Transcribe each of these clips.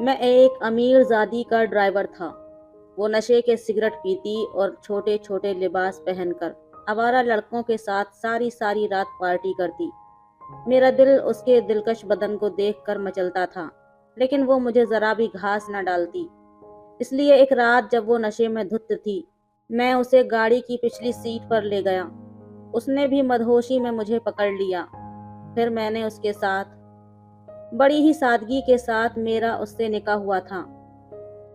मैं एक अमीर ज़ादी का ड्राइवर था। वो नशे के सिगरेट पीती और छोटे छोटे लिबास पहनकर आवारा लड़कों के साथ सारी सारी रात पार्टी करती। मेरा दिल उसके दिलकश बदन को देखकर मचलता था, लेकिन वो मुझे ज़रा भी घास न डालती। इसलिए एक रात जब वो नशे में धुत थी, मैं उसे गाड़ी की पिछली सीट पर ले गया। उसने भी मदहोशी में मुझे पकड़ लिया। फिर मैंने उसके साथ बड़ी ही सादगी के साथ मेरा उससे निकाह हुआ था।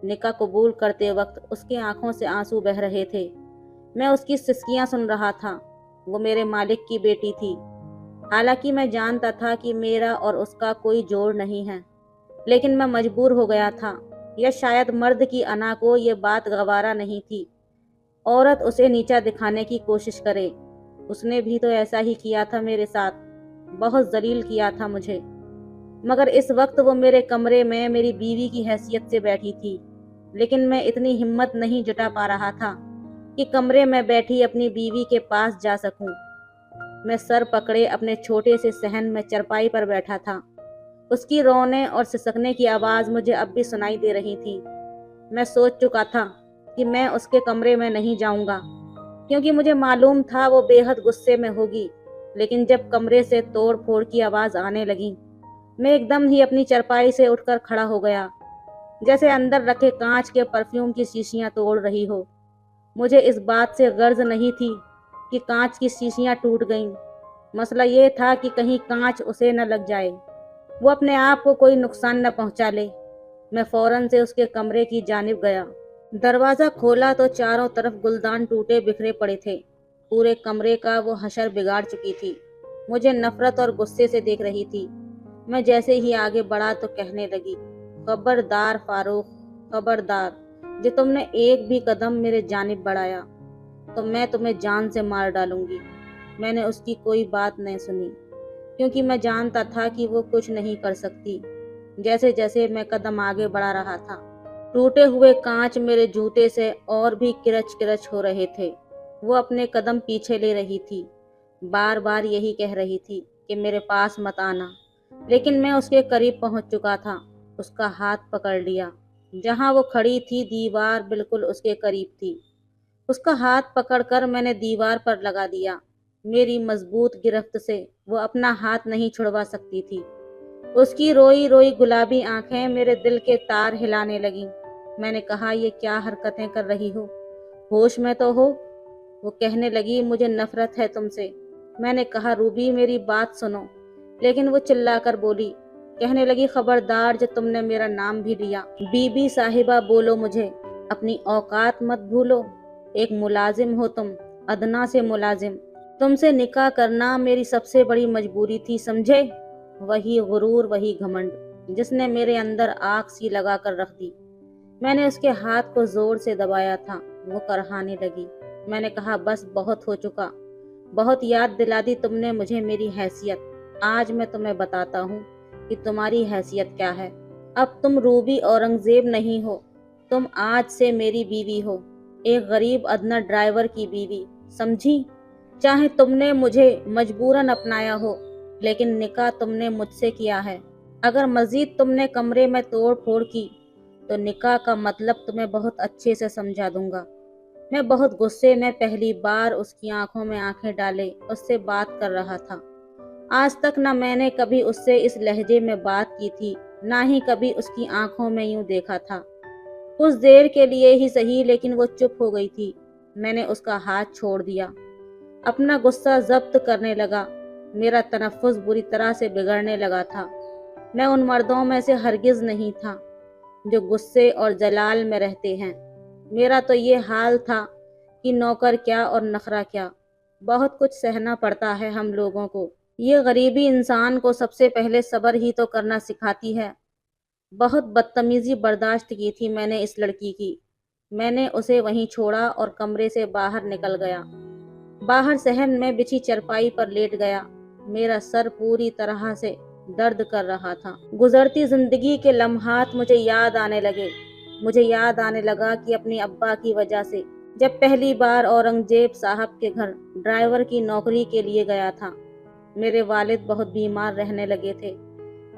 निकाह कबूल करते वक्त उसकी आंखों से आंसू बह रहे थे। मैं उसकी सिसकियां सुन रहा था। वो मेरे मालिक की बेटी थी। हालांकि मैं जानता था कि मेरा और उसका कोई जोड़ नहीं है, लेकिन मैं मजबूर हो गया था, या शायद मर्द की अना को ये बात गवारा नहीं थी औरत उसे नीचा दिखाने की कोशिश करे। उसने भी तो ऐसा ही किया था मेरे साथ, बहुत जलील किया था मुझे। मगर इस वक्त वो मेरे कमरे में मेरी बीवी की हैसियत से बैठी थी, लेकिन मैं इतनी हिम्मत नहीं जुटा पा रहा था कि कमरे में बैठी अपनी बीवी के पास जा सकूं। मैं सर पकड़े अपने छोटे से सहन में चरपाई पर बैठा था। उसकी रोने और सिसकने की आवाज़ मुझे अब भी सुनाई दे रही थी। मैं सोच चुका था कि मैं उसके कमरे में नहीं जाऊंगा, क्योंकि मुझे मालूम था वो बेहद गुस्से में होगी। लेकिन जब कमरे से तोड़ फोड़ की आवाज़ आने लगी, मैं एकदम ही अपनी चरपाई से उठकर खड़ा हो गया, जैसे अंदर रखे कांच के परफ्यूम की शीशियां तोड़ रही हो। मुझे इस बात से गर्ज नहीं थी कि कांच की शीशियां टूट गईं। मसला ये था कि कहीं कांच उसे न लग जाए, वो अपने आप को कोई नुकसान न पहुंचा ले। मैं फौरन से उसके कमरे की जानिब गया। दरवाज़ा खोला तो चारों तरफ गुलदान टूटे बिखरे पड़े थे। पूरे कमरे का वो हशर बिगाड़ चुकी थी। मुझे नफरत और गुस्से से देख रही थी। मैं जैसे ही आगे बढ़ा तो कहने लगी, खबरदार फारूक, खबरदार, जो तुमने एक भी कदम मेरे जानिब बढ़ाया तो मैं तुम्हें जान से मार डालूंगी। मैंने उसकी कोई बात नहीं सुनी, क्योंकि मैं जानता था कि वो कुछ नहीं कर सकती। जैसे जैसे मैं कदम आगे बढ़ा रहा था, टूटे हुए कांच मेरे जूते से और भी किरच किरच हो रहे थे। वो अपने कदम पीछे ले रही थी, बार बार यही कह रही थी कि मेरे पास मत आना। लेकिन मैं उसके करीब पहुंच चुका था। उसका हाथ पकड़ लिया। जहां वो खड़ी थी दीवार बिल्कुल उसके करीब थी। उसका हाथ पकड़कर मैंने दीवार पर लगा दिया। मेरी मजबूत गिरफ्त से वो अपना हाथ नहीं छुड़वा सकती थी। उसकी रोई रोई गुलाबी आंखें मेरे दिल के तार हिलाने लगीं। मैंने कहा, ये क्या हरकतें कर रही हो, होश में तो हो। वो कहने लगी, मुझे नफरत है तुमसे। मैंने कहा, रूबी मेरी बात सुनो। लेकिन वो चिल्लाकर बोली, कहने लगी, खबरदार, जो तुमने मेरा नाम भी लिया। बीबी साहिबा बोलो मुझे, अपनी औकात मत भूलो। एक मुलाजिम हो तुम, अदना से मुलाजिम। तुमसे निकाह करना मेरी सबसे बड़ी मजबूरी थी, समझे। वही गुरूर, वही घमंड जिसने मेरे अंदर आग सी लगा कर रख दी। मैंने उसके हाथ को जोर से दबाया था। वो करहाने लगी। मैंने कहा, बस बहुत हो चुका। बहुत याद दिला दी तुमने मुझे मेरी हैसियत। आज मैं तुम्हें बताता हूँ कि तुम्हारी हैसियत क्या है। अब तुम रूबी औरंगजेब नहीं हो, तुम आज से मेरी बीवी हो, एक गरीब अदना ड्राइवर की बीवी, समझी। चाहे तुमने मुझे मजबूरन अपनाया हो, लेकिन निकाह तुमने मुझसे किया है। अगर मजीद तुमने कमरे में तोड़ फोड़ की तो निकाह का मतलब तुम्हें बहुत अच्छे से समझा दूंगा। मैं बहुत गुस्से में पहली बार उसकी आंखों में आंखें डाले उससे बात कर रहा था। आज तक न मैंने कभी उससे इस लहजे में बात की थी, ना ही कभी उसकी आंखों में यूं देखा था। कुछ देर के लिए ही सही, लेकिन वो चुप हो गई थी। मैंने उसका हाथ छोड़ दिया, अपना गुस्सा जब्त करने लगा। मेरा तनफ्फुस बुरी तरह से बिगड़ने लगा था। मैं उन मर्दों में से हरगिज नहीं था जो गुस्से और जलाल में रहते हैं। मेरा तो ये हाल था कि नौकर क्या और नखरा क्या, बहुत कुछ सहना पड़ता है हम लोगों को। ये गरीबी इंसान को सबसे पहले सब्र ही तो करना सिखाती है। बहुत बदतमीजी बर्दाश्त की थी मैंने इस लड़की की। मैंने उसे वहीं छोड़ा और कमरे से बाहर निकल गया। बाहर सहन में बिछी चरपाई पर लेट गया। मेरा सर पूरी तरह से दर्द कर रहा था। गुजरती जिंदगी के लम्हात मुझे याद आने लगे। मुझे याद आने लगा कि अपने अब्बा की वजह से जब पहली बार औरंगजेब साहब के घर ड्राइवर की नौकरी के लिए गया था, मेरे वालिद बहुत बीमार रहने लगे थे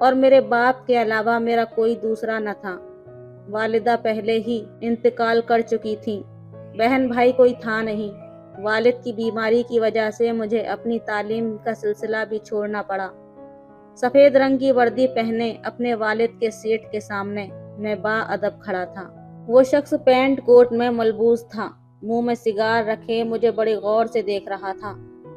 اور میرے باپ کے علاوہ میرا کوئی دوسرا نہ تھا۔ والدہ پہلے ہی انتقال کر چکی تھیں، بہن بھائی کوئی تھا نہیں۔ والد کی بیماری کی وجہ سے مجھے اپنی تعلیم کا سلسلہ بھی چھوڑنا پڑا۔ سفید رنگ کی وردی پہنے اپنے والد کے سیٹ کے سامنے میں با ادب کھڑا تھا۔ وہ شخص پینٹ کوٹ میں ملبوس تھا، منہ میں سگار رکھے مجھے بڑی غور سے دیکھ رہا تھا۔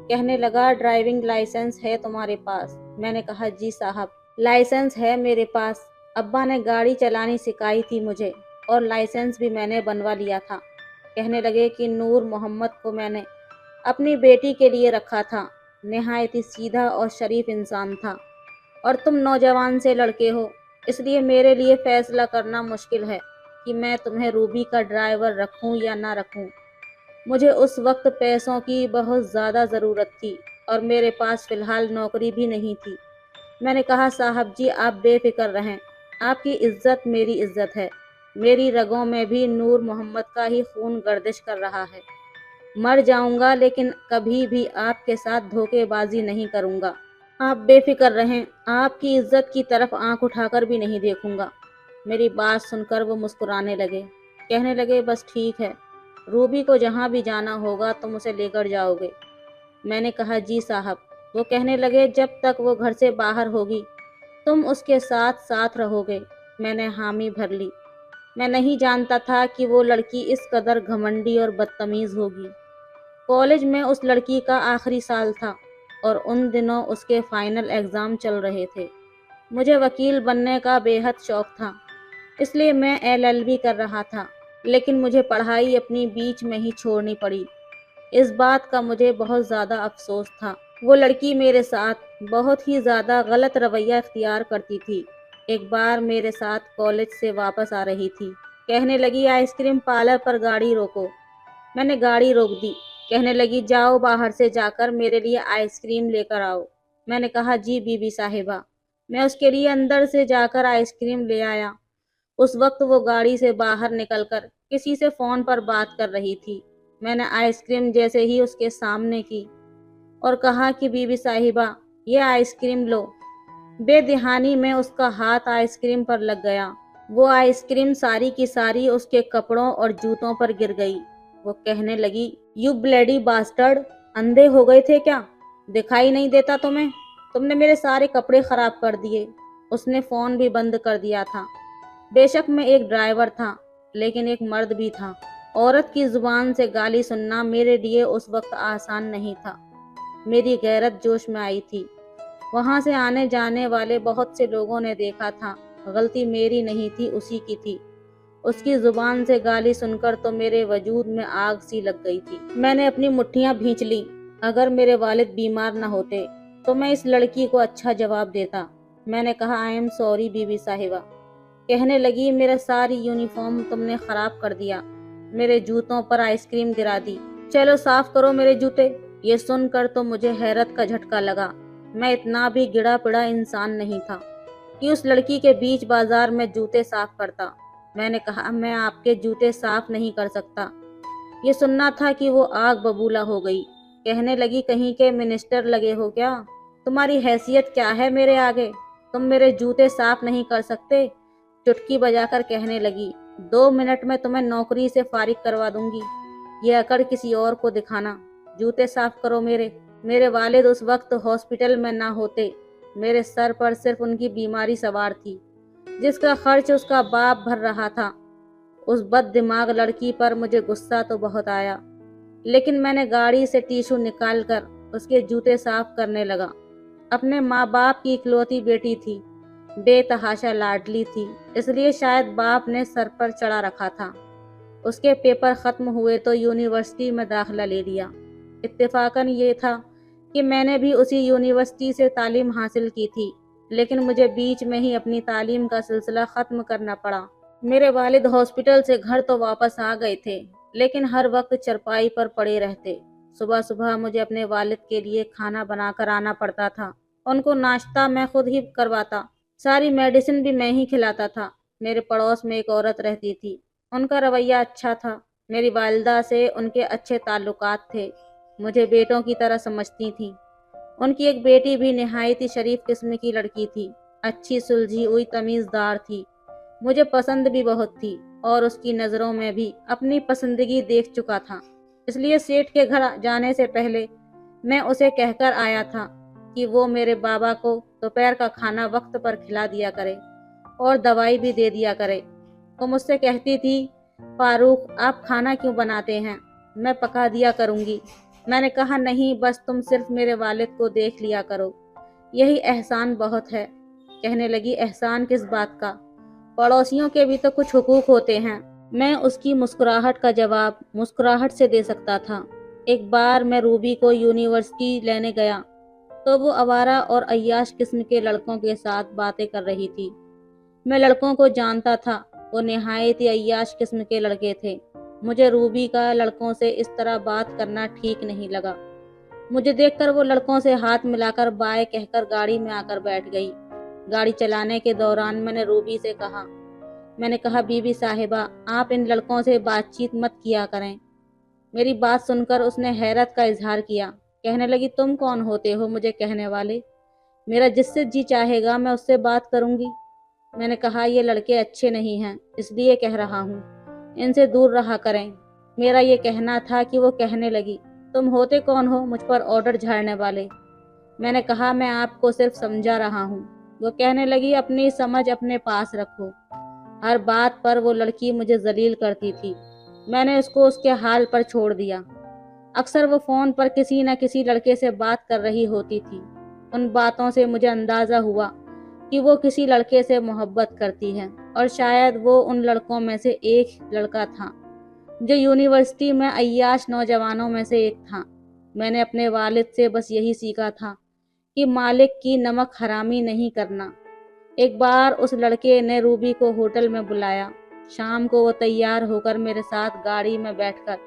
کہنے لگا، ڈرائیونگ لائسنس ہے تمہارے پاس؟ میں نے کہا، جی صاحب، لائسنس ہے میرے پاس۔ ابا نے گاڑی چلانی سکھائی تھی مجھے، اور لائسنس بھی میں نے بنوا لیا تھا۔ کہنے لگے کہ نور محمد کو میں نے اپنی بیٹی کے لیے رکھا تھا، نہایت ہی سیدھا اور شریف انسان تھا، اور تم نوجوان سے لڑکے ہو، اس لیے میرے لیے فیصلہ کرنا مشکل ہے کہ میں تمہیں روبی کا ڈرائیور رکھوں یا نہ رکھوں۔ مجھے اس وقت پیسوں کی بہت زیادہ ضرورت تھی، اور میرے پاس فی الحال نوکری بھی نہیں تھی۔ میں نے کہا، صاحب جی آپ بے فکر رہیں، آپ کی عزت میری عزت ہے، میری رگوں میں بھی نور محمد کا ہی خون گردش کر رہا ہے۔ مر جاؤں گا لیکن کبھی بھی آپ کے ساتھ دھوکے بازی نہیں کروں گا۔ آپ بے فکر رہیں، آپ کی عزت کی طرف آنکھ اٹھا کر بھی نہیں دیکھوں گا۔ میری بات سن کر وہ مسکرانے لگے، کہنے لگے، بس ٹھیک ہے، روبی کو جہاں بھی جانا ہوگا تم اسے لے کر جاؤ گے۔ میں نے کہا، جی صاحب۔ وہ کہنے لگے، جب تک وہ گھر سے باہر ہوگی تم اس کے ساتھ ساتھ رہو گے۔ میں نے حامی بھر لی۔ میں نہیں جانتا تھا کہ وہ لڑکی اس قدر گھمنڈی اور بدتمیز ہوگی۔ کالج میں اس لڑکی کا آخری سال تھا، اور ان دنوں اس کے فائنل ایگزام چل رہے تھے۔ مجھے وکیل بننے کا بے حد شوق تھا، اس لیے میں LLB کر رہا تھا، لیکن مجھے پڑھائی اپنی بیچ میں ہی چھوڑنی پڑی۔ اس بات کا مجھے بہت زیادہ افسوس تھا۔ وہ لڑکی میرے ساتھ بہت ہی زیادہ غلط رویہ اختیار کرتی تھی۔ ایک بار میرے ساتھ کالج سے واپس آ رہی تھی، کہنے لگی، آئس کریم پارلر پر گاڑی روکو۔ میں نے گاڑی روک دی۔ کہنے لگی، جاؤ باہر سے جا کر میرے لیے آئس کریم لے کر آؤ۔ میں نے کہا، جی بی بی صاحبہ۔ میں اس کے لیے اندر سے جا کر آئس کریم لے آیا۔ اس وقت وہ گاڑی سے باہر نکل کر کسی سے فون پر بات کر رہی تھی۔ میں نے آئس کریم جیسے ہی اس کے سامنے کی اور کہا کہ بی بی صاحبہ، یہ آئس کریم لو۔ بے دہانی میں اس کا ہاتھ آئس کریم پر لگ گیا۔ وہ آئس کریم ساری کی ساری اس کے کپڑوں اور جوتوں پر گر گئی۔ وہ کہنے لگی، یو بلیڈی باسٹرڈ، اندھے ہو گئے تھے کیا؟ دکھائی نہیں دیتا تمہیں؟ تم نے میرے سارے کپڑے خراب کر دیے۔ اس نے فون بھی بند کر دیا تھا۔ بے شک میں ایک ڈرائیور تھا، لیکن ایک مرد بھی تھا۔ عورت کی زبان سے گالی سننا میرے لیے اس وقت آسان نہیں تھا۔ میری غیرت جوش میں آئی تھی۔ وہاں سے آنے جانے والے بہت سے لوگوں نے دیکھا تھا، غلطی میری نہیں تھی، اسی کی تھی۔ اس کی زبان سے گالی سن کر تو میرے وجود میں آگ سی لگ گئی تھی۔ میں نے اپنی مٹھیاں بھینچ لیں۔ اگر میرے والد بیمار نہ ہوتے تو میں اس لڑکی کو اچھا جواب دیتا۔ میں نے کہا، آئی ایم سوری بی بی صاحبہ۔ کہنے لگی، میرا ساری یونیفارم تم نے خراب کر دیا، میرے جوتوں پر آئس کریم گرا دی، چلو صاف کرو میرے جوتے۔ یہ سن کر تو مجھے حیرت کا جھٹکا لگا۔ میں اتنا بھی گڑا پڑا انسان نہیں تھا کہ اس لڑکی کے بیچ بازار میں جوتے صاف کرتا۔ میں نے کہا، میں آپ کے جوتے صاف نہیں کر سکتا۔ یہ سننا تھا کہ وہ آگ ببولا ہو گئی۔ کہنے لگی، کہیں کے منسٹر لگے ہو کیا؟ تمہاری حیثیت کیا ہے میرے آگے؟ تم میرے جوتے صاف نہیں کر سکتے؟ چٹکی بجا کر کہنے لگی، 2 منٹ میں تمہیں نوکری سے فارغ کروا دوں گی۔ یہ اکڑ کسی اور کو دکھانا۔ جوتے صاف کرو میرے۔ میرے والد اس وقت ہاسپٹل میں نہ ہوتے، میرے سر پر صرف ان کی بیماری سوار تھی، جس کا خرچ اس کا باپ بھر رہا تھا۔ اس بد دماغ لڑکی پر مجھے غصہ تو بہت آیا، لیکن میں نے گاڑی سے ٹیشو نکال کر اس کے جوتے صاف کرنے لگا۔ اپنے ماں باپ کی اکلوتی بیٹی تھی، بے تحاشا لاڈلی تھی، اس لیے شاید باپ نے سر پر چڑھا رکھا تھا۔ اس کے پیپر ختم ہوئے تو یونیورسٹی میں داخلہ لے لیا۔ اتفاقاً یہ تھا کہ میں نے بھی اسی یونیورسٹی سے تعلیم حاصل کی تھی، لیکن مجھے بیچ میں ہی اپنی تعلیم کا سلسلہ ختم کرنا پڑا۔ میرے والد ہاسپٹل سے گھر تو واپس آ گئے تھے، لیکن ہر وقت چرپائی پر پڑے رہتے۔ صبح صبح مجھے اپنے والد کے لیے کھانا بنا کر آنا پڑتا تھا۔ ان کو ناشتہ میں خود ہی کرواتا، ساری میڈیسن بھی میں ہی کھلاتا تھا۔ میرے پڑوس میں ایک عورت رہتی تھی، ان کا رویہ اچھا تھا۔ میری والدہ سے ان کے اچھے تعلقات تھے، مجھے بیٹوں کی طرح سمجھتی تھیں۔ ان کی ایک بیٹی بھی نہایت ہی شریف قسم کی لڑکی تھی، अच्छी सुलझी हुई तमीज़दार थी, मुझे पसंद भी बहुत थी और उसकी नज़रों में भी अपनी पसंदगी देख चुका था। इसलिए सेठ के घर जाने से पहले मैं उसे कहकर आया था कि वो मेरे बाबा को दोपहर का खाना वक्त पर खिला दिया करे और दवाई भी दे दिया करे। वो मुझसे कहती थी, फारूक आप खाना क्यों बनाते हैं, मैं पका दिया करूँगी। मैंने कहा नहीं, बस तुम सिर्फ मेरे वालिद को देख लिया करो, यही एहसान बहुत है। कहने लगी, एहसान किस बात का, पड़ोसियों के भी तो कुछ हुकूक होते हैं। मैं उसकी मुस्कुराहट का जवाब मुस्कुराहट से दे सकता था। एक बार मैं रूबी को यूनिवर्सिटी लेने गया तो वो आवारा और अय्याश किस्म के लड़कों के साथ बातें कर रही थी। मैं लड़कों को जानता था, वो निहायत ही अय्याश किस्म के लड़के थे। मुझे रूबी का लड़कों से इस तरह बात करना ठीक नहीं लगा। मुझे देखकर वो लड़कों से हाथ मिलाकर बाय कहकर गाड़ी में आकर बैठ गई। गाड़ी चलाने के दौरान मैंने रूबी से कहा, बीबी साहिबा आप इन लड़कों से बातचीत मत किया करें। मेरी बात सुनकर उसने हैरत का इजहार किया। कहने लगी, तुम कौन होते हो मुझे कहने वाले, मेरा जिससे जी चाहेगा मैं उससे बात करूंगी। मैंने कहा, ये लड़के अच्छे नहीं हैं, इसलिए कह रहा हूँ, इनसे दूर रहा करें। मेरा ये कहना था कि वो कहने लगी, तुम होते कौन हो मुझ पर ऑर्डर झाड़ने वाले। मैंने कहा, मैं आपको सिर्फ समझा रहा हूँ। वो कहने लगी, अपनी समझ अपने पास रखो। हर बात पर वो लड़की मुझे जलील करती थी। मैंने उसको उसके हाल पर छोड़ दिया। अक्सर वो फ़ोन पर किसी न किसी लड़के से बात कर रही होती थी। उन बातों से मुझे अंदाज़ा हुआ कि वो किसी लड़के से मोहब्बत करती है और शायद वो उन लड़कों में से एक लड़का था जो यूनिवर्सिटी में अय्याश नौजवानों में से एक था। मैंने अपने वालिद से बस यही सीखा था कि मालिक की नमक हरामी नहीं करना। एक बार उस लड़के ने रूबी को होटल में बुलाया। शाम को वो तैयार होकर मेरे साथ गाड़ी में बैठकर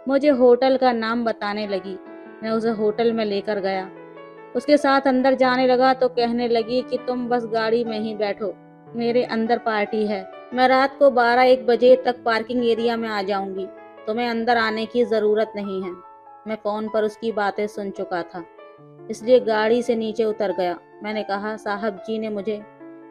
मुझे होटल का नाम बताने लगी। मैं उसे होटल में लेकर गया, उसके साथ अंदर जाने लगा तो कहने लगी कि तुम बस गाड़ी में ही बैठो, मेरे अंदर पार्टी है। मैं रात को 12-1 बजे तक पार्किंग एरिया में आ जाऊंगी, तुम्हें अंदर आने की ज़रूरत नहीं है। मैं फ़ोन पर उसकी बातें सुन चुका था, इसलिए गाड़ी से नीचे उतर गया। मैंने कहा, साहब जी ने मुझे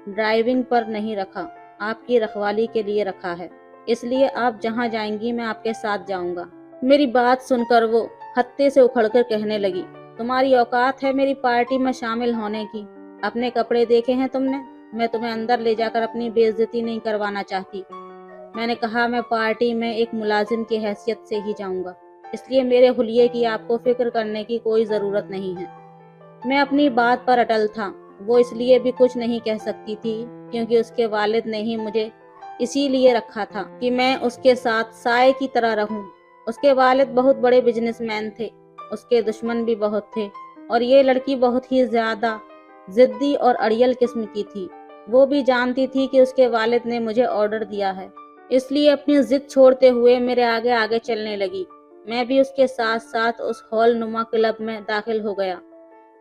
ड्राइविंग पर नहीं रखा, आपकी रखवाली के लिए रखा है, इसलिए आप जहाँ जाएंगी मैं आपके साथ जाऊंगा। मेरी बात सुनकर वो हत्थे से उखड़कर कहने लगी, तुम्हारी औकात है मेरी पार्टी में शामिल होने की? अपने कपड़े देखे हैं तुमने? मैं तुम्हें अंदर ले जाकर अपनी बेइज्जती नहीं करवाना चाहती। मैंने कहा, मैं पार्टी में एक मुलाजिम की हैसियत से ही जाऊंगा, इसलिए मेरे हुलिये की आपको फिक्र करने की कोई ज़रूरत नहीं है। मैं अपनी बात पर अटल था। वो इसलिए भी कुछ नहीं कह सकती थी क्योंकि उसके वालिद ने ही मुझे इसीलिए रखा था कि मैं उसके साथ साए की तरह रहूं। उसके वालिद बहुत बड़े बिजनेसमैन थे, उसके दुश्मन भी बहुत थे और ये लड़की बहुत ही ज़्यादा ज़िद्दी और अड़ियल किस्म की थी। वो भी जानती थी कि उसके वालिद ने मुझे ऑर्डर दिया है, इसलिए अपनी ज़िद छोड़ते हुए मेरे आगे आगे चलने लगी। मैं भी उसके साथ साथ उस हॉल नुमा क्लब में दाखिल हो गया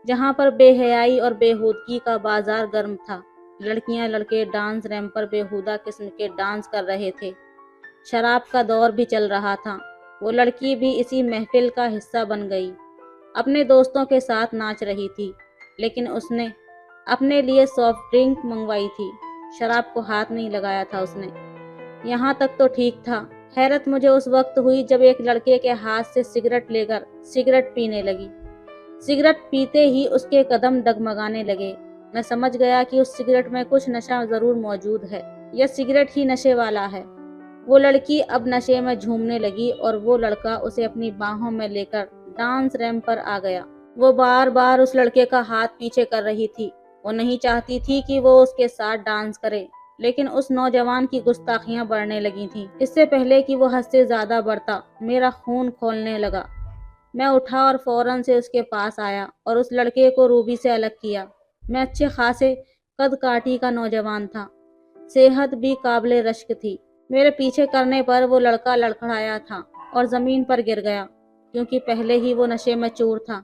जहाँ पर बेहयाई और बेहूदगी का बाजार गर्म था। लड़कियां लड़के डांस रैंप पर बेहुदा किस्म के डांस कर रहे थे। शराब का दौर भी चल रहा था। वो लड़की भी इसी महफिल का हिस्सा बन गई, अपने दोस्तों के साथ नाच रही थी, लेकिन उसने अपने लिए सॉफ्ट ड्रिंक मंगवाई थी, शराब को हाथ नहीं लगाया था उसने। यहाँ तक तो ठीक था। हैरत मुझे उस वक्त हुई जब एक लड़के के हाथ से सिगरेट लेकर सिगरेट पीने लगी। सिगरेट पीते ही उसके कदम डगमगाने लगे। मैं समझ गया कि उस सिगरेट में कुछ नशा जरूर मौजूद है, यह सिगरेट ही नशे वाला है। वो लड़की अब नशे में झूमने लगी और वो लड़का उसे अपनी बाहों में लेकर डांस रैंप पर आ गया। वो बार बार उस लड़के का हाथ पीछे कर रही थी। वो नहीं चाहती थी कि वो उसके साथ डांस करे, लेकिन उस नौजवान की गुस्ताखियां बढ़ने लगी थीं। इससे पहले कि वो हद से ज्यादा बढ़ता, मेरा खून खौलने लगा। मैं उठा और फौरन से उसके पास आया और उस लड़के को रूबी से अलग किया। मैं अच्छे खासे कद काठी का नौजवान था, सेहत भी काबिले रश्क थी। मेरे पीछे करने पर वो लड़का लड़खड़ाया था और ज़मीन पर गिर गया, क्योंकि पहले ही वो नशे में चूर था।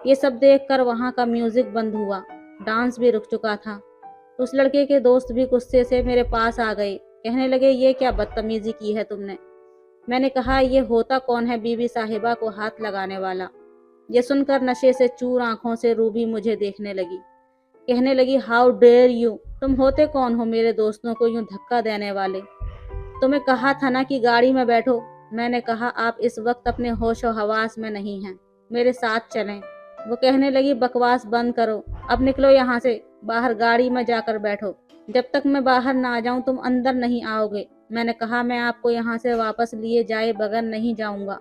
ये सब देखकर वहाँ का म्यूजिक बंद हुआ, डांस भी रुक चुका था। उस लड़के के दोस्त भी गुस्से से मेरे पास आ गए, कहने लगे, ये क्या बदतमीजी की है तुमने? मैंने कहा, ये होता कौन है बीबी साहिबा को हाथ लगाने वाला? ये सुनकर नशे से चूर आंखों से रूबी मुझे देखने लगी। कहने लगी, हाउ डेयर यू, तुम होते कौन हो मेरे दोस्तों को यूं धक्का देने वाले? तुम्हें कहा था ना कि गाड़ी में बैठो। मैंने कहा, आप इस वक्त अपने होशो हवास में नहीं हैं, मेरे साथ चलें। वो कहने लगी, बकवास बंद करो, अब निकलो यहाँ से, बाहर गाड़ी में जाकर बैठो। जब तक मैं बाहर ना आ जाऊं तुम अंदर नहीं आओगे। मैंने कहा, मैं आपको यहाँ से वापस लिए जाए बगैर नहीं जाऊंगा।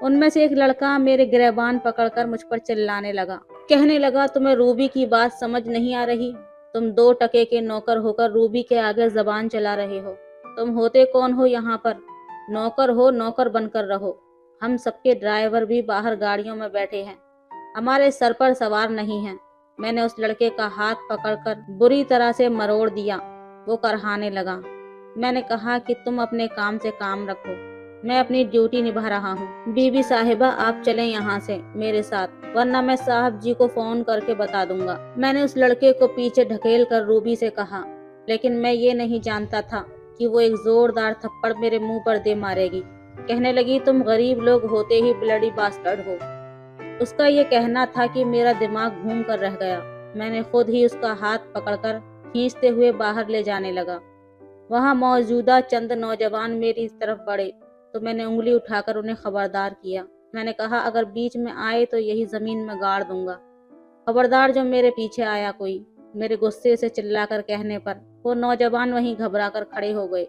उनमें से एक लड़का मेरे गिरबान पकड़कर मुझ पर चिल्लाने लगा। कहने लगा, तुम्हें रूबी की बात समझ नहीं आ रही? तुम 2 टके के नौकर होकर रूबी के आगे जबान चला रहे हो। तुम होते कौन हो यहाँ पर? नौकर हो, नौकर बनकर रहो। हम सबके ड्राइवर भी बाहर गाड़ियों में बैठे हैं, हमारे सर पर सवार नहीं हैं। मैंने उस लड़के का हाथ पकड़कर बुरी तरह से मरोड़ दिया। वो करहाने लगा। मैंने कहा कि तुम अपने काम से काम रखो, मैं अपनी ड्यूटी निभा रहा हूँ। बीबी साहिबा, आप चलें यहाँ से मेरे साथ, वरना मैं साहब जी को फोन करके बता दूंगा। मैंने उस लड़के को पीछे ढकेल कर रूबी से कहा, लेकिन मैं ये नहीं जानता था कि वो एक जोरदार थप्पड़ मेरे मुंह पर दे मारेगी। कहने लगी, तुम गरीब लोग होते ही ब्लडी बास्टर्ड हो। उसका ये कहना था कि मेरा दिमाग घूम कर रह गया। मैंने खुद ही उसका हाथ पकड़कर खींचते हुए बाहर ले जाने लगा। वहां मौजूदा चंद नौजवान मेरी तरफ बढ़े तो मैंने उंगली उठाकर उन्हें खबरदार किया। मैंने कहा, अगर बीच में आए तो यही जमीन में गाड़ दूंगा। खबरदार जो मेरे पीछे आया कोई। मेरे गुस्से से चिल्लाकर कहने पर वो नौजवान वहीं घबरा कर खड़े हो गए।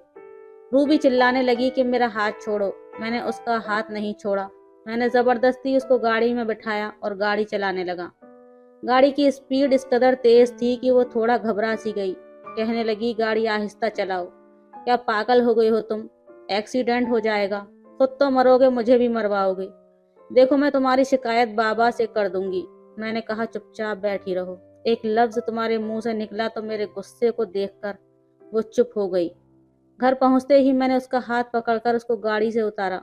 रूबी चिल्लाने लगी कि मेरा हाथ छोड़ो। मैंने उसका हाथ नहीं छोड़ा। मैंने जबरदस्ती उसको गाड़ी में बिठाया और गाड़ी चलाने लगा। गाड़ी की स्पीड इस कदर तेज थी कि वो थोड़ा घबरा सी गई। कहने लगी, गाड़ी आहिस्ता चलाओ। क्या पागल हो गई हो तुम? एक्सीडेंट हो जाएगा, खुद तो मरोगे, मुझे भी मरवाओगे। देखो, मैं तुम्हारी शिकायत बाबा से कर दूंगी। मैंने कहा, चुपचाप बैठी रहो। एक लफ्ज तुम्हारे मुंह से निकला तो मेरे गुस्से को देखकर वो चुप हो गई। घर पहुंचते ही मैंने उसका हाथ पकड़कर उसको गाड़ी से उतारा।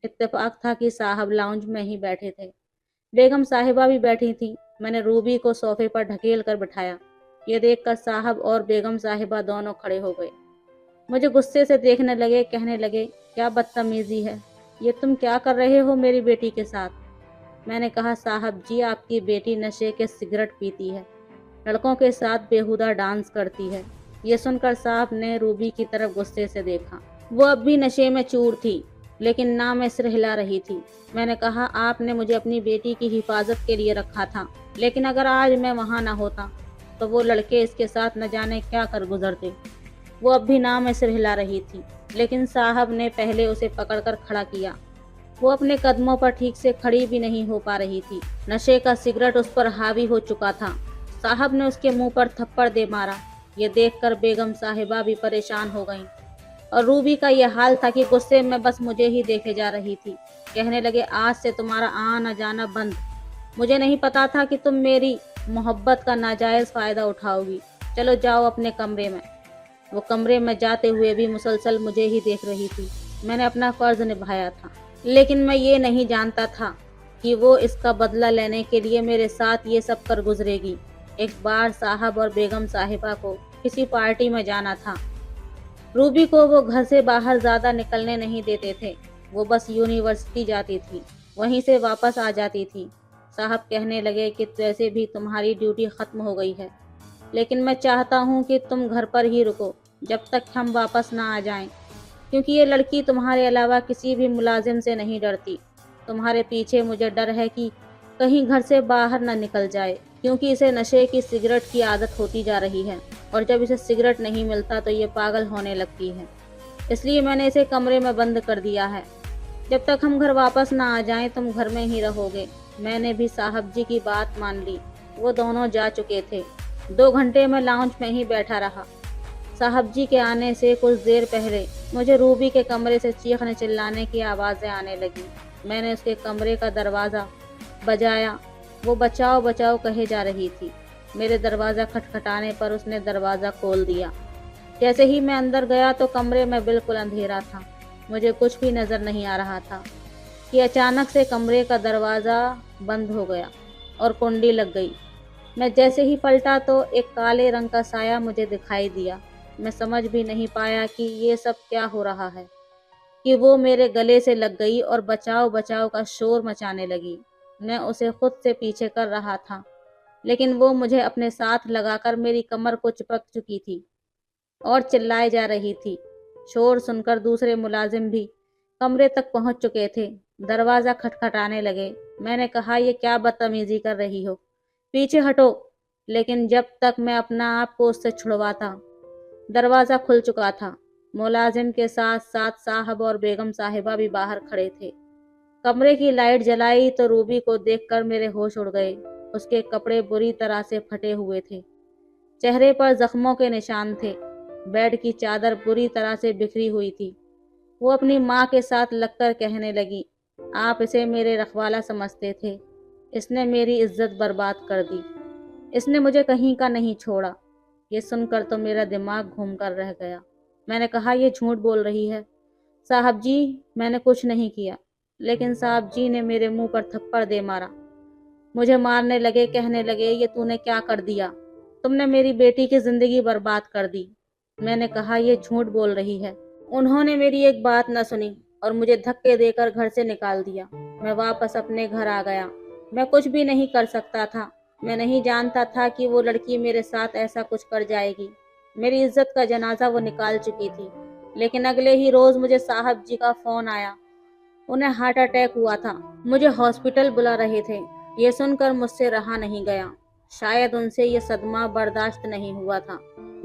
इत्तेफाक था कि साहब लाउंज में ही बैठे थे। बेगम साहिबा भी बैठी थी। मैंने रूबी को सोफे पर ढकेल कर बिठाया। ये देखकर साहब और बेगम साहिबा दोनों खड़े हो गए। मुझे गुस्से से देखने लगे। कहने लगे, क्या बदतमीजी है ये, तुम क्या कर रहे हो मेरी बेटी के साथ? मैंने कहा, साहब जी, आपकी बेटी नशे के सिगरेट पीती है, लड़कों के साथ बेहुदा डांस करती है। ये सुनकर साहब ने रूबी की तरफ गुस्से से देखा। वो अब भी नशे में चूर थी, लेकिन ना में सिर हिला रही थी। मैंने कहा, आपने मुझे अपनी बेटी की हिफाजत के लिए रखा था, लेकिन अगर आज मैं वहाँ न होता तो वो लड़के इसके साथ न जाने क्या कर गुजरते। वो अब भी ना में सिर हिला रही थी, लेकिन साहब ने पहले उसे पकड़कर खड़ा किया। वो अपने कदमों पर ठीक से खड़ी भी नहीं हो पा रही थी। नशे का सिगरेट उस पर हावी हो चुका था। साहब ने उसके मुंह पर थप्पड़ दे मारा। ये देखकर बेगम साहिबा भी परेशान हो गईं। और रूबी का यह हाल था कि गुस्से में बस मुझे ही देखे जा रही थी। कहने लगे, आज से तुम्हारा आना जाना बंद। मुझे नहीं पता था कि तुम मेरी मोहब्बत का नाजायज फायदा उठाओगी। चलो जाओ अपने कमरे में। वो कमरे में जाते हुए भी मुसलसल मुझे ही देख रही थी। मैंने अपना फर्ज निभाया था, लेकिन मैं ये नहीं जानता था कि वो इसका बदला लेने के लिए मेरे साथ ये सब कर गुजरेगी। एक बार साहब और बेगम साहिबा को किसी पार्टी में जाना था। रूबी को वो घर से बाहर ज़्यादा निकलने नहीं देते थे। वो बस यूनिवर्सिटी जाती थी, वहीं से वापस आ जाती थी। साहब कहने लगे कि वैसे भी तुम्हारी ड्यूटी ख़त्म हो गई है, लेकिन मैं चाहता हूँ कि तुम घर पर ही रुको जब तक हम वापस ना आ जाएं, क्योंकि ये लड़की तुम्हारे अलावा किसी भी मुलाजिम से नहीं डरती। तुम्हारे पीछे मुझे डर है कि कहीं घर से बाहर न निकल जाए, क्योंकि इसे नशे की सिगरेट की आदत होती जा रही है, और जब इसे सिगरेट नहीं मिलता तो ये पागल होने लगती है। इसलिए मैंने इसे कमरे में बंद कर दिया है। जब तक हम घर वापस ना आ जाएं तुम घर में ही रहोगे। मैंने भी साहब जी की बात मान ली। वो दोनों जा चुके थे। 2 घंटे में लाउंज में ही बैठा रहा। साहब जी के आने से कुछ देर पहले मुझे रूबी के कमरे से चीखने चिल्लाने की आवाज़ें आने लगी। मैंने उसके कमरे का दरवाज़ा बजाया। वो बचाओ बचाओ कहे जा रही थी। मेरे दरवाज़ा खटखटाने पर उसने दरवाज़ा खोल दिया। जैसे ही मैं अंदर गया तो कमरे में बिल्कुल अंधेरा था। मुझे कुछ भी नज़र नहीं आ रहा था कि अचानक से कमरे का दरवाज़ा बंद हो गया और कुंडी लग गई। मैं जैसे ही पलटा तो एक काले रंग का साया मुझे दिखाई दिया। मैं समझ भी नहीं पाया कि ये सब क्या हो रहा है कि वो मेरे गले से लग गई और बचाओ बचाओ का शोर मचाने लगी। मैं उसे खुद से पीछे कर रहा था। लेकिन वो मुझे अपने साथ लगाकर मेरी कमर को चिपक चुकी थी और चिल्लाए जा रही थी। शोर सुनकर दूसरे मुलाजिम भी कमरे तक पहुंच चुके थे। दरवाज़ा खटखटाने लगे। मैंने कहा, ये क्या बदतमीजी कर रही हो, पीछे हटो। लेकिन जब तक मैं अपना आप को उससे छुड़वाता, दरवाज़ा खुल चुका था। मुलाजिम के साथ साथ साहब और बेगम साहिबा भी बाहर खड़े थे। कमरे की लाइट जलाई तो रूबी को देखकर मेरे होश उड़ गए। उसके कपड़े बुरी तरह से फटे हुए थे, चेहरे पर जख्मों के निशान थे। बेड की चादर बुरी तरह से बिखरी हुई थी। वो अपनी माँ के साथ लगकर कहने लगी, आप इसे मेरे रखवाला समझते थे, इसने मेरी इज्जत बर्बाद कर दी, इसने मुझे कहीं का नहीं छोड़ा। ये सुनकर तो मेरा दिमाग घूम कर रह गया। मैंने कहा, ये झूठ बोल रही है। साहब जी, मैंने कुछ नहीं किया। लेकिन साहब जी ने मेरे मुंह पर थप्पड़ दे मारा। मुझे मारने लगे, कहने लगे, ये तूने क्या कर दिया, तुमने मेरी बेटी की जिंदगी बर्बाद कर दी। मैंने कहा, ये झूठ बोल रही है। उन्होंने मेरी एक बात न सुनी और मुझे धक्के देकर घर से निकाल दिया। मैं वापस अपने घर आ गया। मैं कुछ भी नहीं कर सकता था। मैं नहीं जानता था कि वो लड़की मेरे साथ ऐसा कुछ कर जाएगी। मेरी इज्जत का जनाजा वो निकाल चुकी थी। लेकिन अगले ही रोज मुझे साहब जी का फोन आया। उन्हें हार्ट अटैक हुआ था, मुझे हॉस्पिटल बुला रहे थे। ये सुनकर मुझसे रहा नहीं गया। शायद उनसे ये सदमा बर्दाश्त नहीं हुआ था।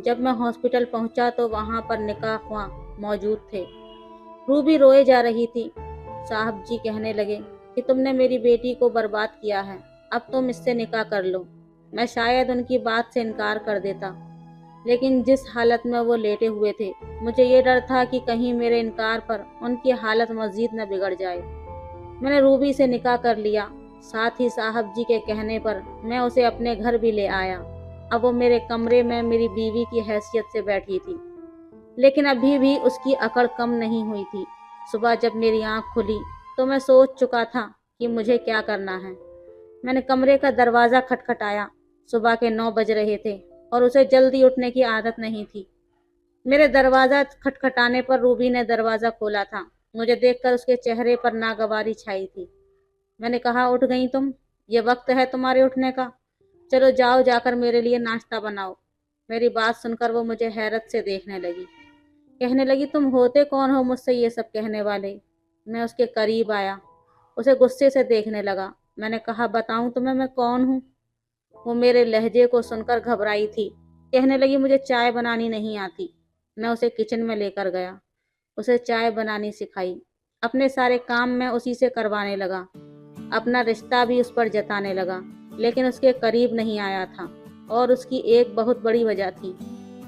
जब मैं हॉस्पिटल पहुंचा तो वहां पर निकाह मौजूद थे। रूबी रोए जा रही थी। साहब जी कहने लगे कि तुमने मेरी बेटी को बर्बाद किया है, अब तुम इससे निकाह कर लो। मैं शायद उनकी बात से इनकार कर देता, लेकिन जिस हालत में वो लेटे हुए थे, मुझे ये डर था कि कहीं मेरे इनकार पर उनकी हालत मजीद न बिगड़ जाए। मैंने रूबी से निकाह कर लिया। साथ ही साहब जी के कहने पर मैं उसे अपने घर भी ले आया। अब वो मेरे कमरे में मेरी बीवी की हैसियत से बैठी थी, लेकिन अभी भी उसकी अकड़ कम नहीं हुई थी। सुबह जब मेरी आंख खुली तो मैं सोच चुका था कि मुझे क्या करना है। मैंने कमरे का दरवाज़ा खटखटाया। सुबह के 9 बज रहे थे और उसे जल्दी उठने की आदत नहीं थी। मेरे दरवाज़ा खटखटाने पर रूबी ने दरवाज़ा खोला था। मुझे देखकर उसके चेहरे पर नागवारी छाई थी। मैंने कहा, उठ गई तुम? ये वक्त है तुम्हारे उठने का? चलो जाओ, जाकर मेरे लिए नाश्ता बनाओ। मेरी बात सुनकर वो मुझे हैरत से देखने लगी। कहने लगी, तुम होते कौन हो मुझसे ये सब कहने वाले? मैं उसके करीब आया, उसे गुस्से से देखने लगा। मैंने कहा, बताऊं तुम्हें मैं कौन हूँ? वो मेरे लहजे को सुनकर घबराई थी। कहने लगी, मुझे चाय बनानी नहीं आती। मैं उसे किचन में लेकर गया, उसे चाय बनानी सिखाई। अपने सारे काम मैं उसी से करवाने लगा। अपना रिश्ता भी उस पर जताने लगा, लेकिन उसके करीब नहीं आया था। और उसकी एक बहुत बड़ी वजह थी।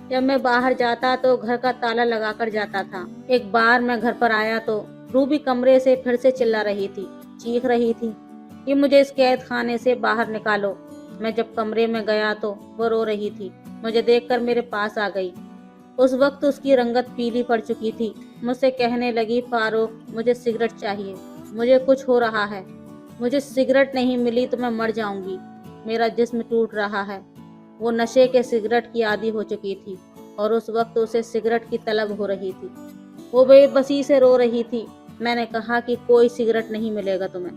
जब मैं बाहर जाता तो घर का ताला लगाकर जाता था। एक बार मैं घर पर आया तो रूबी कमरे से फिर से चिल्ला रही थी, चीख रही थी कि मुझे इस कैद खाने से बाहर निकालो। मैं जब कमरे में गया तो वो रो रही थी। मुझे देखकर मेरे पास आ गई। उस वक्त उसकी रंगत पीली पड़ चुकी थी। मुझसे कहने लगी, फारूक, मुझे सिगरेट चाहिए, मुझे कुछ हो रहा है, मुझे सिगरेट नहीं मिली तो मैं मर जाऊंगी, मेरा जिस्म टूट रहा है। वो नशे के सिगरेट की आदी हो चुकी थी और उस वक्त उसे सिगरेट की तलब हो रही थी। वो बेबसी से रो रही थी। मैंने कहा कि कोई सिगरेट नहीं मिलेगा तुम्हें।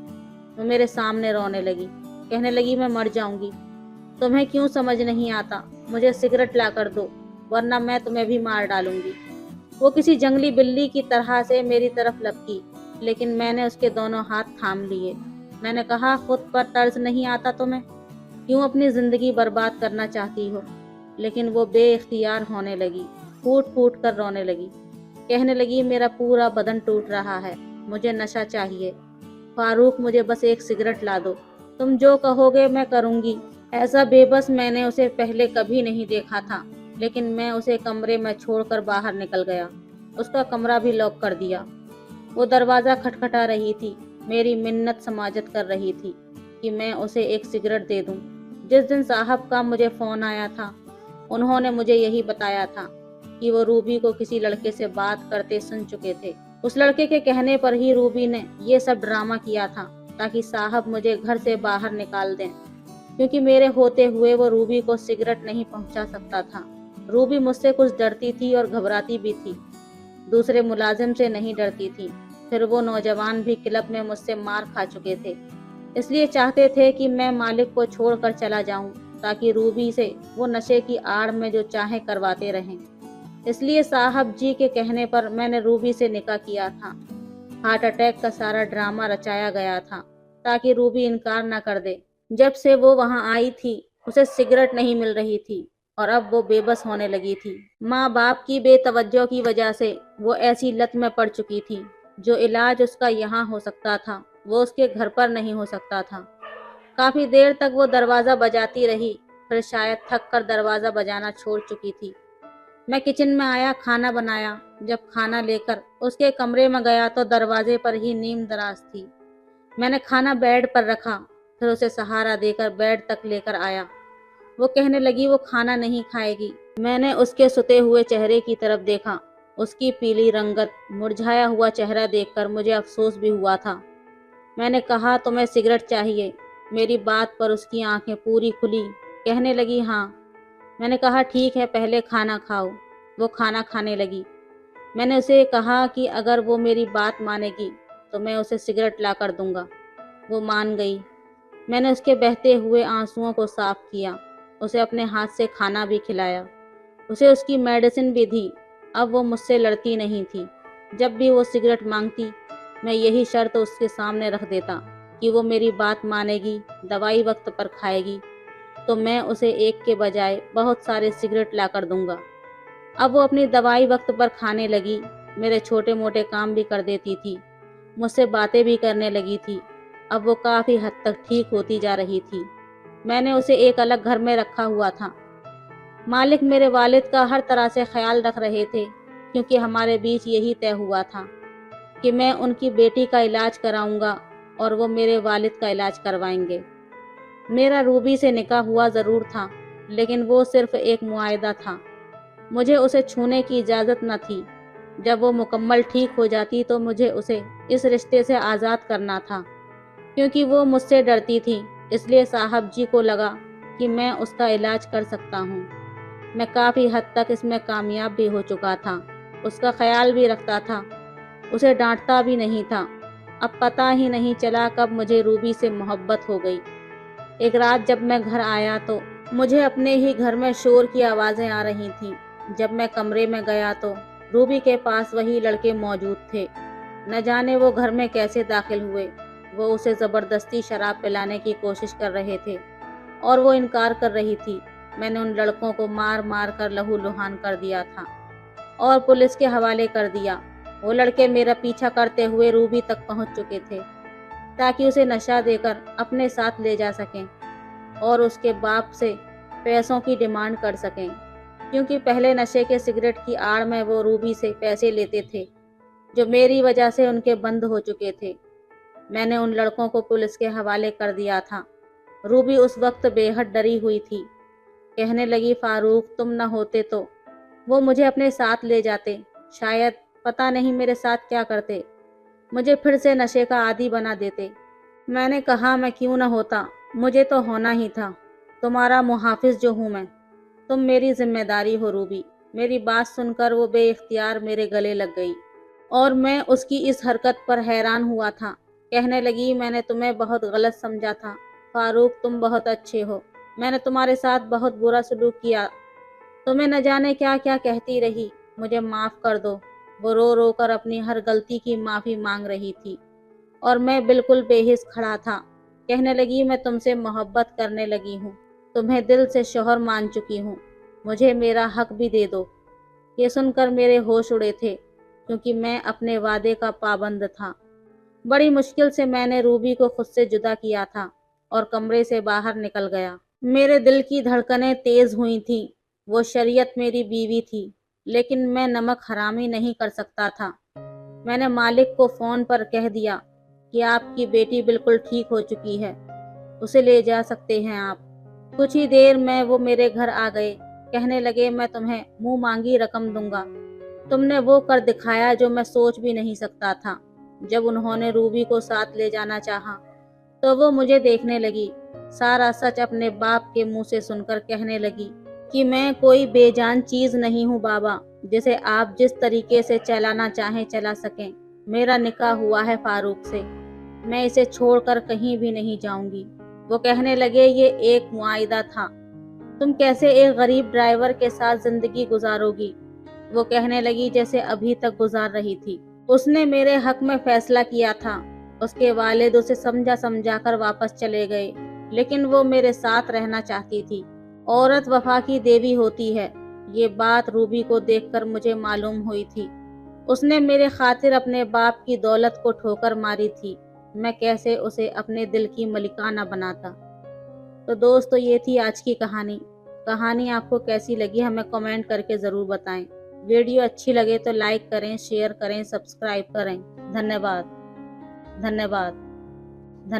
वो मेरे सामने रोने लगी, कहने लगी, मैं मर जाऊंगी। तुम्हें क्यों समझ नहीं आता? मुझे सिगरेट ला कर दो, वरना मैं तुम्हें भी मार डालूंगी। वो किसी जंगली बिल्ली की तरह से मेरी तरफ लपकी, लेकिन मैंने उसके दोनों हाथ थाम लिए। मैंने कहा, खुद पर तर्स नहीं आता तुम्हें? क्यों अपनी जिंदगी बर्बाद करना चाहती हो? लेकिन वो बेइख्तियार होने लगी, फूट फूट कर रोने लगी। कहने लगी, मेरा पूरा बदन टूट रहा है, मुझे नशा चाहिए। फारूक, मुझे बस एक सिगरेट ला दो, तुम जो कहोगे मैं करूंगी। ऐसा बेबस मैंने उसे पहले कभी नहीं देखा था। लेकिन मैं उसे कमरे में छोड़कर बाहर निकल गया। उसका कमरा भी लॉक कर दिया। वो दरवाज़ा खटखटा रही थी, मेरी मिन्नत समाजत कर रही थी कि मैं उसे एक सिगरेट दे दूं। जिस दिन साहब का मुझे फ़ोन आया था, उन्होंने मुझे यही बताया था कि वो रूबी को किसी लड़के से बात करते सुन चुके थे। उस लड़के के कहने पर ही रूबी ने ये सब ड्रामा किया था, ताकि साहब मुझे घर से बाहर निकाल दें, क्योंकि मेरे होते हुए वो रूबी को सिगरेट नहीं पहुंचा सकता था। रूबी मुझसे कुछ डरती थी और घबराती भी थी। दूसरे मुलाजिम से नहीं डरती थी। फिर वो नौजवान भी क्लब में मुझसे मार खा चुके थे। اس لیے چاہتے تھے کہ میں مالک کو چھوڑ کر چلا جاؤں تاکہ روبی سے وہ نشے کی آڑ میں جو چاہے کرواتے رہیں۔ اس لیے صاحب جی کے کہنے پر میں نے روبی سے نکاح کیا تھا۔ ہارٹ اٹیک کا سارا ڈرامہ رچایا گیا تھا تاکہ روبی انکار نہ کر دے۔ جب سے وہ وہاں آئی تھی اسے سگریٹ نہیں مل رہی تھی اور اب وہ بے بس ہونے لگی تھی۔ ماں باپ کی بے توجہ کی وجہ سے وہ ایسی لت میں پڑ چکی تھی۔ جو علاج اس کا یہاں ہو سکتا تھا وہ اس کے گھر پر نہیں ہو سکتا تھا۔ کافی دیر تک وہ دروازہ بجاتی رہی، پھر شاید تھک کر دروازہ بجانا چھوڑ چکی تھی۔ میں کچن میں آیا، کھانا بنایا۔ جب کھانا لے کر اس کے کمرے میں گیا تو دروازے پر ہی نیم دراز تھی۔ میں نے کھانا بیڈ پر رکھا، پھر اسے سہارا دے کر بیڈ تک لے کر آیا۔ وہ کہنے لگی وہ کھانا نہیں کھائے گی۔ میں نے اس کے ستے ہوئے چہرے کی طرف دیکھا۔ اس کی پیلی رنگت، مرجھایا ہوا چہرہ دیکھ کر مجھے افسوس بھی ہوا تھا۔ میں نے کہا تمہیں سگریٹ چاہیے؟ میری بات پر اس کی آنکھیں پوری کھلی، کہنے لگی ہاں۔ میں نے کہا ٹھیک ہے، پہلے کھانا کھاؤ۔ وہ کھانا کھانے لگی۔ میں نے اسے کہا کہ اگر وہ میری بات مانے گی تو میں اسے سگریٹ لا کر دوں گا۔ وہ مان گئی۔ میں نے اس کے بہتے ہوئے آنسوؤں کو صاف کیا، اسے اپنے ہاتھ سے کھانا بھی کھلایا، اسے اس کی میڈیسن بھی دی۔ اب وہ مجھ سے لڑتی نہیں تھی۔ جب بھی وہ سگریٹ مانگتی میں یہی شرط اس کے سامنے رکھ دیتا کہ وہ میری بات مانے گی، دوائی وقت پر کھائے گی تو میں اسے ایک کے بجائے بہت سارے سگریٹ لا کر دوں گا۔ اب وہ اپنی دوائی وقت پر کھانے لگی، میرے چھوٹے موٹے کام بھی کر دیتی تھی، مجھ سے باتیں بھی کرنے لگی تھی۔ اب وہ کافی حد تک ٹھیک ہوتی جا رہی تھی۔ میں نے اسے ایک الگ گھر میں رکھا ہوا تھا۔ مالک میرے والد کا ہر طرح سے خیال رکھ رہے تھے کیونکہ ہمارے بیچ یہی طے ہوا تھا کہ میں ان کی بیٹی کا علاج کراؤں گا اور وہ میرے والد کا علاج کروائیں گے۔ میرا روبی سے نکاح ہوا ضرور تھا لیکن وہ صرف ایک معاہدہ تھا۔ مجھے اسے چھونے کی اجازت نہ تھی۔ جب وہ مکمل ٹھیک ہو جاتی تو مجھے اسے اس رشتے سے آزاد کرنا تھا۔ کیونکہ وہ مجھ سے ڈرتی تھی اس لیے صاحب جی کو لگا کہ میں اس کا علاج کر سکتا ہوں۔ میں کافی حد تک اس میں کامیاب بھی ہو چکا تھا، اس کا خیال بھی رکھتا تھا، اسے ڈانٹتا بھی نہیں تھا۔ اب پتہ ہی نہیں چلا کب مجھے روبی سے محبت ہو گئی۔ ایک رات جب میں گھر آیا تو مجھے اپنے ہی گھر میں شور کی آوازیں آ رہی تھیں۔ جب میں کمرے میں گیا تو روبی کے پاس وہی لڑکے موجود تھے۔ نہ جانے وہ گھر میں کیسے داخل ہوئے۔ وہ اسے زبردستی شراب پلانے کی کوشش کر رہے تھے اور وہ انکار کر رہی تھی۔ میں نے ان لڑکوں کو مار مار کر لہو لہان کر دیا تھا اور پولیس کے حوالے کر دیا۔ وہ لڑکے میرا پیچھا کرتے ہوئے روبی تک پہنچ چکے تھے تاکہ اسے نشہ دے کر اپنے ساتھ لے جا سکیں اور اس کے باپ سے پیسوں کی ڈیمانڈ کر سکیں، کیونکہ پہلے نشے کے سگریٹ کی آڑ میں وہ روبی سے پیسے لیتے تھے جو میری وجہ سے ان کے بند ہو چکے تھے۔ میں نے ان لڑکوں کو پولیس کے حوالے کر دیا تھا۔ روبی اس وقت بے حد ڈری ہوئی تھی، کہنے لگی فاروق تم نہ ہوتے تو وہ مجھے اپنے ساتھ لے جاتے، شاید پتہ نہیں میرے ساتھ کیا کرتے، مجھے پھر سے نشے کا عادی بنا دیتے۔ میں نے کہا میں کیوں نہ ہوتا، مجھے تو ہونا ہی تھا، تمہارا محافظ جو ہوں میں، تم میری ذمہ داری ہو روبی۔ میری بات سن کر وہ بے اختیار میرے گلے لگ گئی اور میں اس کی اس حرکت پر حیران ہوا تھا۔ کہنے لگی میں نے تمہیں بہت غلط سمجھا تھا فاروق، تم بہت اچھے ہو، میں نے تمہارے ساتھ بہت برا سلوک کیا، تمہیں نہ جانے کیا کیا کہتی رہی، مجھے معاف کر دو۔ وہ رو رو کر اپنی ہر غلطی کی معافی مانگ رہی تھی اور میں بالکل بے حس کھڑا تھا۔ کہنے لگی میں تم سے محبت کرنے لگی ہوں، تمہیں دل سے شوہر مان چکی ہوں، مجھے میرا حق بھی دے دو۔ یہ سن کر میرے ہوش اڑے تھے کیونکہ میں اپنے وعدے کا پابند تھا۔ بڑی مشکل سے میں نے روبی کو خود سے جدا کیا تھا اور کمرے سے باہر نکل گیا۔ میرے دل کی دھڑکنیں تیز ہوئی تھیں۔ وہ شریعت میری بیوی تھی لیکن میں نمک حرامی نہیں کر سکتا تھا۔ میں نے مالک کو فون پر کہہ دیا کہ آپ کی بیٹی بالکل ٹھیک ہو چکی ہے، اسے لے جا سکتے ہیں آپ۔ کچھ ہی دیر میں وہ میرے گھر آ گئے، کہنے لگے میں تمہیں منہ مانگی رقم دوں گا۔ تم نے وہ کر دکھایا جو میں سوچ بھی نہیں سکتا تھا۔ جب انہوں نے روبی کو ساتھ لے جانا چاہا تو وہ مجھے دیکھنے لگی، سارا سچ اپنے باپ کے منہ سے سن کر کہنے لگی کہ میں کوئی بے جان چیز نہیں ہوں بابا، جسے آپ جس طریقے سے چلانا چاہیں چلا سکیں۔ میرا نکاح ہوا ہے فاروق سے، मैं इसे छोड़कर कहीं भी नहीं जाऊंगी। वो कहने लगे, ये एक मुआहिदा था, तुम कैसे एक गरीब ड्राइवर के साथ जिंदगी गुजारोगी। वो कहने लगी जैसे अभी तक गुजार रही थी। उसने मेरे हक में फैसला किया था। उसके वालिद उसे समझा समझा कर वापस चले गए, लेकिन वो मेरे साथ रहना चाहती थी। औरत वफा की देवी होती है, ये बात रूबी को देखकर मुझे मालूम हुई थी। उसने मेरे खातिर अपने बाप की दौलत को ठोकर मारी थी। मैं कैसे उसे अपने दिल की मलिकाना बनाता। तो दोस्तों, ये थी आज की कहानी। कहानी आपको कैसी लगी हमें कमेंट करके ज़रूर बताएं। वीडियो अच्छी लगे तो लाइक करें, शेयर करें, सब्सक्राइब करें। धन्यवाद, धन्यवाद, धन्यवाद।